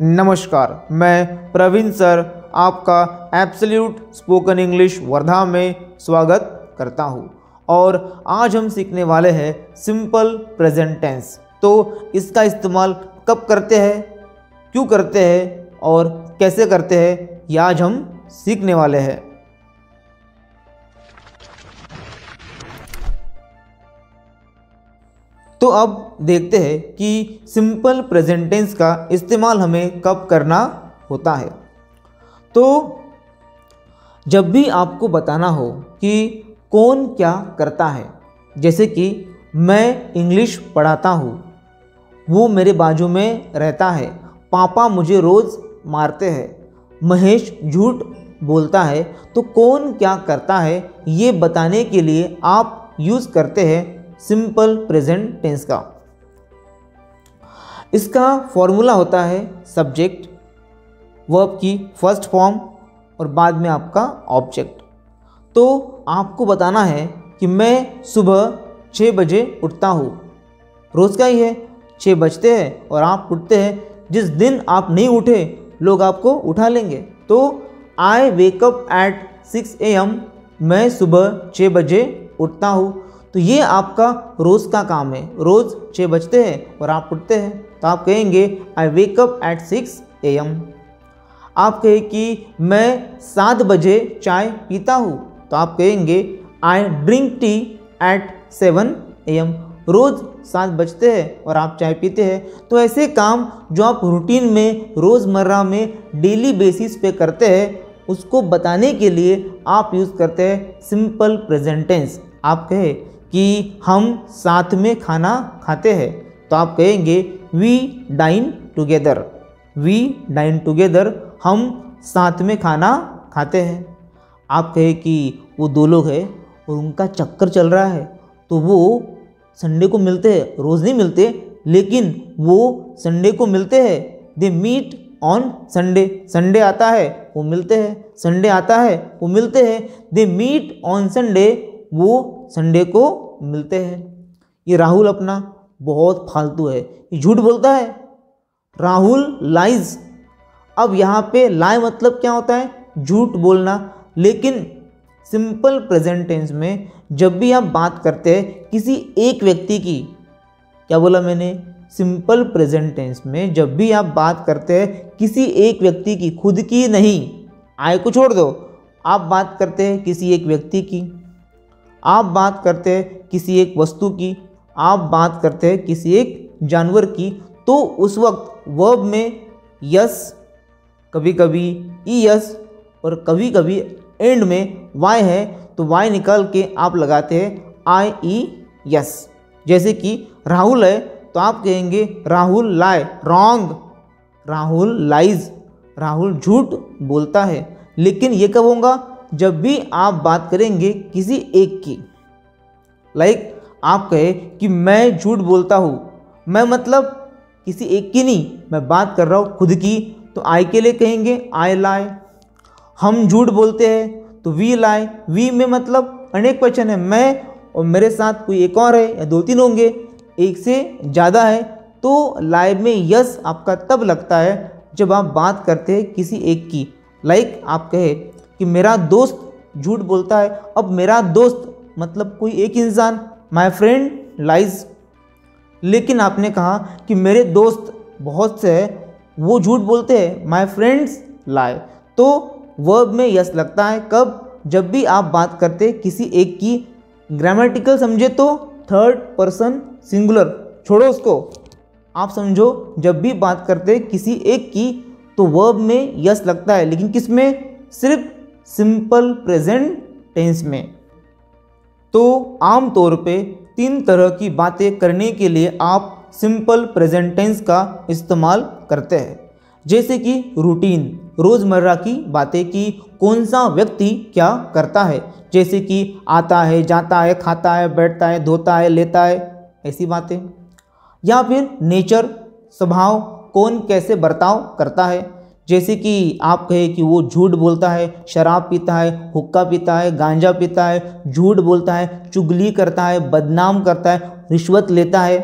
नमस्कार, मैं प्रवीण सर आपका एब्सोल्यूट स्पोकन इंग्लिश वर्धा में स्वागत करता हूं। और आज हम सीखने वाले हैं सिंपल प्रेजेंट टेंस। तो इसका इस्तेमाल कब करते हैं, क्यों करते हैं और कैसे करते हैं, ये आज हम सीखने वाले हैं। तो अब देखते हैं कि सिंपल प्रेजेंट टेंस का इस्तेमाल हमें कब करना होता है। तो जब भी आपको बताना हो कि कौन क्या करता है, जैसे कि मैं इंग्लिश पढ़ाता हूँ, वो मेरे बाजू में रहता है, पापा मुझे रोज़ मारते हैं, महेश झूठ बोलता है, तो कौन क्या करता है ये बताने के लिए आप यूज़ करते हैं सिंपल प्रेजेंट टेंस का। इसका फॉर्मूला होता है सब्जेक्ट, वर्ब की फर्स्ट फॉर्म और बाद में आपका ऑब्जेक्ट। तो आपको बताना है कि मैं सुबह 6 बजे उठता हूँ, रोज़ का ही है, 6 बजते हैं और आप उठते हैं। जिस दिन आप नहीं उठे लोग आपको उठा लेंगे। तो आई वेकअप एट 6 AM, मैं सुबह 6 बजे उठता हूँ। तो ये आपका रोज़ का काम है, रोज़ 6 बजते हैं और आप उठते हैं, तो आप कहेंगे आई वेकअप एट 6 AM। आप कहें कि मैं 7 बजे चाय पीता हूँ, तो आप कहेंगे I drink tea at 7 AM। रोज़ 7 बजते हैं और आप चाय पीते हैं। तो ऐसे काम जो आप रूटीन में रोज़मर्रा में डेली बेसिस पे करते हैं, उसको बताने के लिए आप यूज़ करते हैं सिंपल प्रेजेंट टेंस। आप कहें कि हम साथ में खाना खाते हैं, तो आप कहेंगे we dine together. We dine together, हम साथ में खाना खाते हैं। आप कहें कि वो 2 लोग हैं और उनका चक्कर चल रहा है, तो वो संडे को मिलते हैं, रोज़ नहीं मिलते लेकिन वो संडे को मिलते हैं। They meet on Sunday. Sunday आता है वो मिलते हैं, संडे आता है वो मिलते हैं। दे मीट ऑन संडे, वो संडे को मिलते हैं। ये राहुल अपना बहुत फालतू है, ये झूठ बोलता है। राहुल लाइज। अब यहाँ पे लाई मतलब क्या होता है, झूठ बोलना। लेकिन सिंपल प्रेजेंट टेंस में जब भी आप बात करते हैं किसी एक व्यक्ति की, क्या बोला मैंने, सिंपल प्रेजेंट टेंस में जब भी आप बात करते हैं किसी एक व्यक्ति की, खुद की नहीं, आय को छोड़ दो, आप बात करते हैं किसी एक व्यक्ति की, आप बात करते हैं किसी एक वस्तु की, आप बात करते हैं किसी एक जानवर की, तो उस वक्त वर्ब में यस, कभी कभी ई यस और कभी कभी एंड में वाई है, तो वाई निकाल के आप लगाते हैं आई ई यस। जैसे कि राहुल है तो आप कहेंगे राहुल लाई, रॉन्ग। राहुल लाइज, राहुल झूठ बोलता है। लेकिन ये कब होगा, जब भी आप बात करेंगे किसी एक की। लाइक आप कहे कि मैं झूठ बोलता हूँ, मैं मतलब किसी एक की नहीं, मैं बात कर रहा हूँ खुद की, तो आई के लिए कहेंगे आई लाई। हम झूठ बोलते हैं तो वी लाई। वी में मतलब अनेक वचन है, मैं और मेरे साथ कोई एक और है या 2-3 होंगे, एक से ज़्यादा है, तो लाई में यस आपका तब लगता है जब आप बात करते हैं किसी एक की। लाइक आप कहे कि मेरा दोस्त झूठ बोलता है। अब मेरा दोस्त मतलब कोई एक इंसान, माय फ्रेंड लाइज। लेकिन आपने कहा कि मेरे दोस्त बहुत से हैं, वो झूठ बोलते हैं, माय फ्रेंड्स लाई। तो वर्ब में यस लगता है कब, जब भी आप बात करते किसी एक की। ग्रामेटिकल समझे तो थर्ड पर्सन सिंगुलर, छोड़ो उसको, आप समझो जब भी बात करते किसी एक की तो वर्ब में यस लगता है। लेकिन किस में, सिर्फ सिंपल प्रेजेंट टेंस में। तो आम तौर पे 3 तरह की बातें करने के लिए आप सिंपल प्रेजेंट टेंस का इस्तेमाल करते हैं। जैसे कि रूटीन, रोज़मर्रा की बातें कि कौन सा व्यक्ति क्या करता है, जैसे कि आता है, जाता है, खाता है, बैठता है, धोता है, लेता है, ऐसी बातें। या फिर नेचर, स्वभाव, कौन कैसे बर्ताव करता है, जैसे कि आप कहें कि वो झूठ बोलता है, शराब पीता है, हुक्का पीता है, गांजा पीता है, झूठ बोलता है, चुगली करता है, बदनाम करता है, रिश्वत लेता है,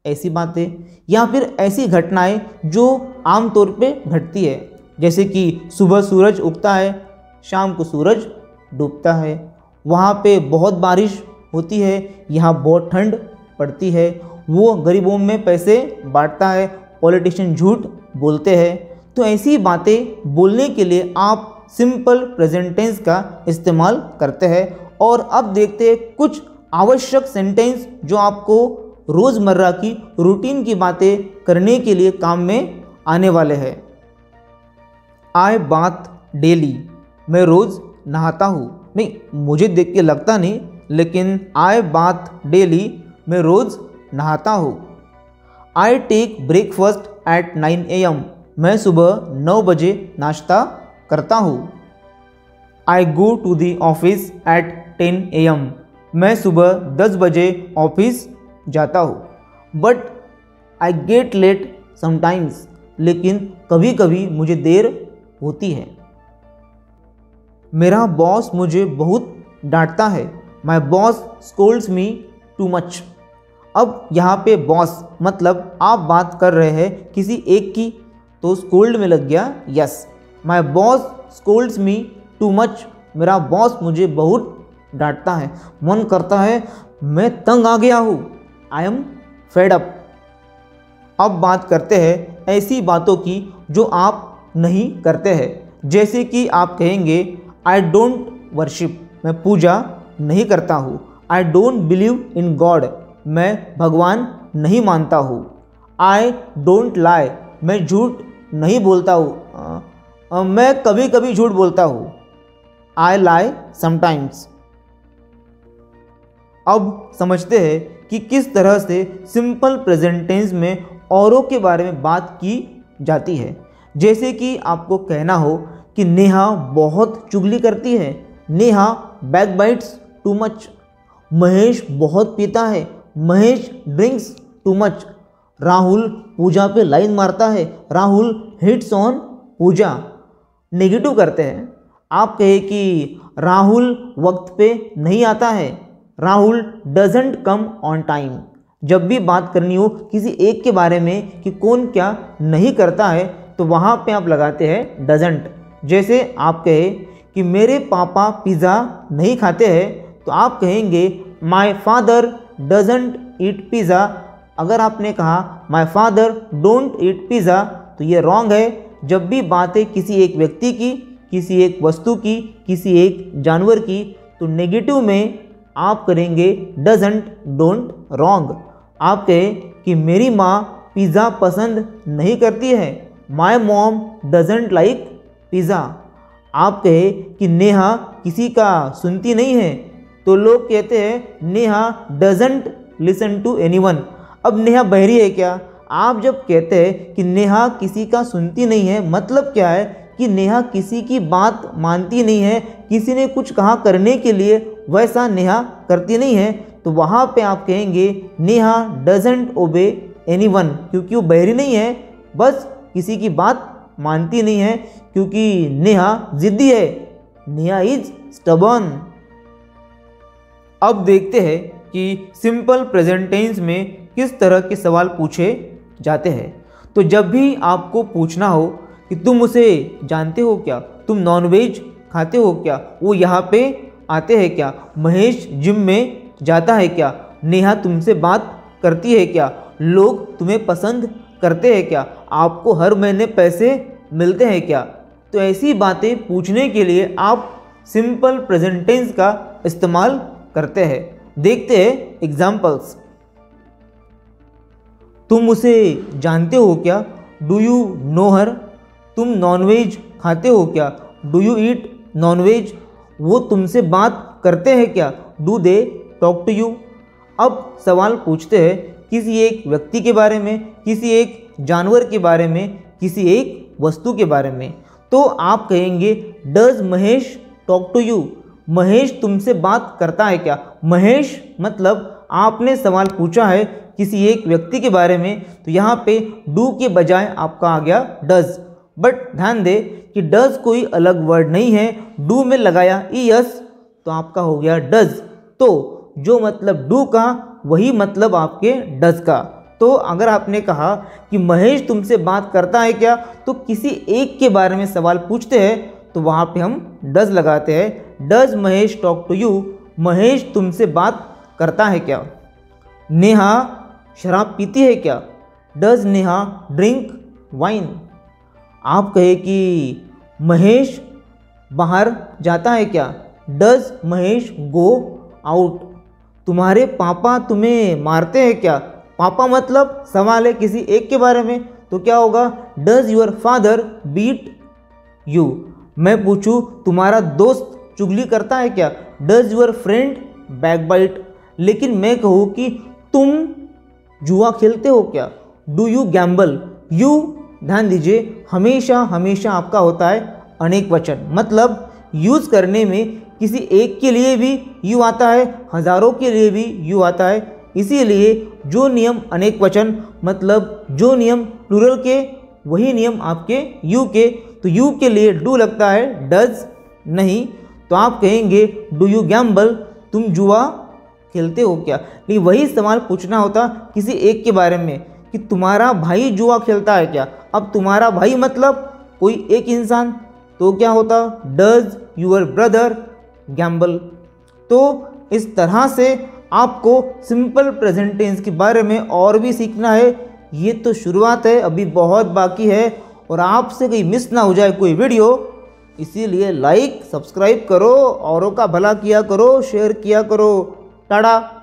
ऐसी बातें या फिर ऐसी घटनाएं जो आमतौर पे घटती है, जैसे कि सुबह सूरज उगता है, शाम को सूरज डूबता है, वहाँ पे बहुत बारिश होती है, यहाँ बहुत ठंड पड़ती है, वो गरीबों में पैसे बांटता है, पॉलिटिशियन झूठ बोलते हैं। तो ऐसी बातें बोलने के लिए आप सिंपल प्रेजेंट टेंस का इस्तेमाल करते हैं। और अब देखते हैं कुछ आवश्यक सेंटेंस जो आपको रोज़मर्रा की रूटीन की बातें करने के लिए काम में आने वाले हैं। आई बाथ डेली, मैं रोज़ नहाता हूँ। नहीं, मुझे देख के लगता नहीं, लेकिन आई बाथ डेली, मैं रोज़ नहाता हूँ। I take breakfast at 9 AM, मैं सुबह 9 बजे नाश्ता करता हूँ। I go to the office at 10 AM, मैं सुबह 10 बजे ऑफिस जाता हूँ। But I get late sometimes, लेकिन कभी कभी मुझे देर होती है। मेरा बॉस मुझे बहुत डांटता है। My boss Scholz me too much. अब यहाँ पे बॉस मतलब आप बात कर रहे हैं किसी एक की, तो स्कोल्ड में लग गया yes. My boss Scholz me too much, मेरा बॉस मुझे बहुत डांटता है। मन करता है मैं तंग आ गया हूँ, आई एम फेड अप। अब बात करते हैं ऐसी बातों की जो आप नहीं करते हैं, जैसे कि आप कहेंगे आई डोंट वर्शिप, मैं पूजा नहीं करता हूँ। I don't believe in God, मैं भगवान नहीं मानता हूँ। आई डोंट लाई, मैं झूठ नहीं बोलता हूँ, मैं कभी कभी झूठ बोलता हूँ। आई लाई समटाइम्स। अब समझते हैं कि किस तरह से सिंपल प्रेजेंट टेंस में औरों के बारे में बात की जाती है। जैसे कि आपको कहना हो कि नेहा बहुत चुगली करती है, Neha backbites too much. Mahesh बहुत पीता है, Mahesh drinks too much. Rahul Pooja पे लाइन मारता है, Rahul hits on Pooja. Negative करते हैं, आप कहे कि राहुल वक्त पे नहीं आता है, Rahul doesn't come on time. जब भी बात करनी हो किसी एक के बारे में कि कौन क्या नहीं करता है, तो वहाँ पे आप लगाते हैं डजंट। जैसे आप कहे कि मेरे पापा पिज़्ज़ा नहीं खाते हैं, तो आप कहेंगे my father doesn't eat pizza. अगर आपने कहा my father don't eat pizza, तो ये रॉन्ग है। जब भी बात है किसी एक व्यक्ति की, किसी एक वस्तु की, किसी एक जानवर की, तो नेगेटिव में आप करेंगे डजंट, डोंट, रॉन्ग। आप कहे कि मेरी माँ पिज़्ज़ा पसंद नहीं करती है, my mom doesn't like pizza. आप कहे कि नेहा किसी का सुनती नहीं है, तो लोग कहते हैं Neha doesn't listen to anyone. अब नेहा बहरी है क्या? आप जब कहते हैं कि नेहा किसी का सुनती नहीं है, मतलब क्या है कि नेहा किसी की बात मानती नहीं है, किसी ने कुछ कहा करने के लिए वैसा नेहा करती नहीं है, तो वहाँ पे आप कहेंगे नेहा डजंट ओबे एनीवन, क्योंकि वो बहरी नहीं है, बस किसी की बात मानती नहीं है, क्योंकि नेहा जिद्दी है, नेहा इज स्टबर्न। अब देखते हैं कि सिंपल प्रेजेंट टेंस में किस तरह के सवाल पूछे जाते हैं। तो जब भी आपको पूछना हो कि तुम उसे जानते हो क्या, तुम नॉनवेज खाते हो क्या, वो यहाँ पे आते हैं क्या, महेश जिम में जाता है क्या, नेहा तुमसे बात करती है क्या, लोग तुम्हें पसंद करते हैं क्या, आपको हर महीने पैसे मिलते हैं क्या, तो ऐसी बातें पूछने के लिए आप सिंपल प्रेजेंट टेंस का इस्तेमाल करते हैं। देखते हैं एग्जाम्पल्स। तुम उसे जानते हो क्या, डू यू नो हर। तुम नॉनवेज खाते हो क्या, डू यू ईट नॉनवेज। वो तुमसे बात करते हैं क्या, do they talk to you. अब सवाल पूछते हैं किसी एक व्यक्ति के बारे में, किसी एक जानवर के बारे में, किसी एक वस्तु के बारे में, तो आप कहेंगे does Mahesh talk to you. Mahesh तुमसे बात करता है क्या। महेश मतलब आपने सवाल पूछा है किसी एक व्यक्ति के बारे में, तो यहाँ पे डू के बजाय आपका आ गया डज। बट ध्यान दे कि डज कोई अलग वर्ड नहीं है, डू में लगाया ईएस तो आपका हो गया डज। तो जो मतलब डू का वही मतलब आपके डज का। तो अगर आपने कहा कि महेश तुमसे बात करता है क्या, तो किसी एक के बारे में सवाल पूछते हैं तो वहाँ पे हम डज लगाते हैं। Does Mahesh talk to you, Mahesh तुमसे बात करता है क्या। नेहा शराब पीती है क्या, डज नेहा ड्रिंक वाइन। आप कहे कि महेश बाहर जाता है क्या, डज महेश गो आउट। तुम्हारे पापा तुम्हें मारते हैं क्या, पापा मतलब सवाल है किसी एक के बारे में, तो क्या होगा, does your father beat you. मैं पूछूं तुम्हारा दोस्त चुगली करता है क्या, डज योर फ्रेंड बैकबाइट। लेकिन मैं कहूँ कि तुम जुआ खेलते हो क्या, डू यू गैम्बल। यू ध्यान दीजिए हमेशा हमेशा आपका होता है अनेक वचन, मतलब यूज़ करने में किसी एक के लिए भी यू आता है, हज़ारों के लिए भी यू आता है। इसीलिए जो नियम अनेक वचन, मतलब जो नियम प्लूरल के, वही नियम आपके यू के। तो यू के लिए डू लगता है, डज नहीं। तो आप कहेंगे डू यू गैम्बल, तुम जुआ खेलते हो क्या। लेकिन वही सवाल पूछना होता किसी एक के बारे में कि तुम्हारा भाई जुआ खेलता है क्या। अब तुम्हारा भाई मतलब कोई एक इंसान, तो क्या होता, डज यूर ब्रदर गैम्बल। तो इस तरह से आपको सिंपल प्रेजेंट टेंस के बारे में और भी सीखना है। ये तो शुरुआत है, अभी बहुत बाकी है। और आपसे कहीं मिस ना हो जाए कोई वीडियो, इसीलिए लाइक सब्सक्राइब करो, औरों का भला किया करो, शेयर किया करो। टाटा।